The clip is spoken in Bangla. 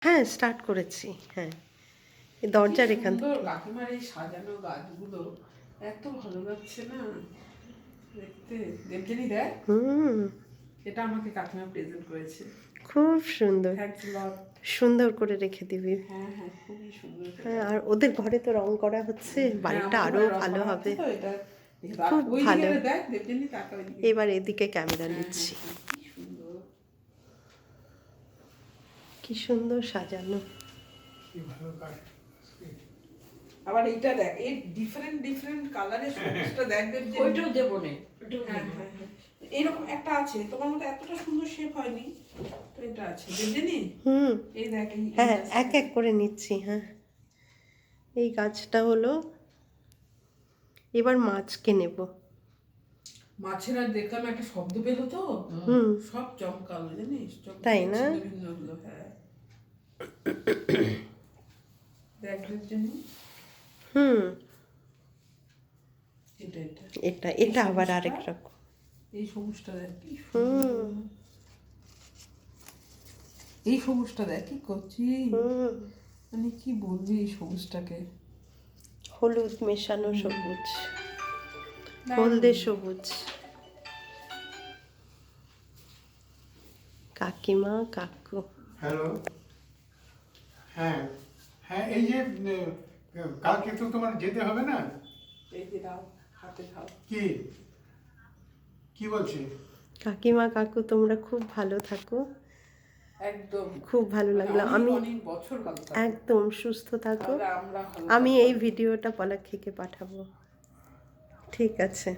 হ্যাঁ স্টার্ট করেছি। হ্যাঁ এই দরজার এখান থেকে। কাকিমার এই সাজানো গাছগুলো এত ভালো লাগছে না দেখতে। দেবজানি দেখ, এটা আমাকে কাকিমা প্রেজেন্ট করেছে। খুব সুন্দর, থ্যাঙ্কস লট। সুন্দর করে রেখে দিবি। হ্যাঁ হ্যাঁ, খুবই সুন্দর। হ্যাঁ আর ওদের ঘরে তো রং করা হচ্ছে, বাড়িটা আরো ভালো হবে। খুব ভালো। দেখ দেবজানি তাকা ওইদিকে। এবার এদিকে ক্যামেরা নিচ্ছি। কি সুন্দর, কি সুন্দর সাজানো। কি ভালো কাজ। আবার এইটা দেখ, এই ডিফারেন্ট ডিফারেন্ট কালারের সবুজটা দেখ দেবজানি। ওইটাও দেবো না। হ্যাঁ হ্যাঁ হ্যাঁ, এরকম একটা আছে তোমার মতো, এতটা সুন্দর শেপ হয়নি তো, এটা আছে দেবজানি। এই দেখ হ্যাঁ এক এক করে নিচ্ছি। হ্যাঁ এই গাছটা হলো, এবার মাছকে নেব। মাছের আর দেখলাম একটা শব্দ পেলো তো, সব চমকালো জানিস, তাই না? ভিন্ন হলো। হ্যাঁ দেখ দেবজানি, এটা এটা এটা এটা আবার আরেক রকম। এই সবুজটা দেখ কি সুন্দর। এই সবুজটা দেখ কি করছি, মানে কি বলবি এই সবুজটাকে। হলুদ মেশানো সবুজ, হলদে সবুজ। কাকিমা কাকু। হ্যালো। হ্যাঁ হ্যাঁ, এই যে কালকে তো তোমার যেতে হবে না? এই যে দাও হাতে খাও। কি কি বলছি? কাকিমা কাকু তোমরা খুব ভালো থাকো, একদম খুব ভালো লাগলো। আমি অনেক বছর ভালো থাকবো। একদম সুস্থ থাকো। তাহলে আমরা ভালো আমি থাকবো। এই ভিডিওটা পলাক্ষীকে পাঠাবো। ঠিক আছে।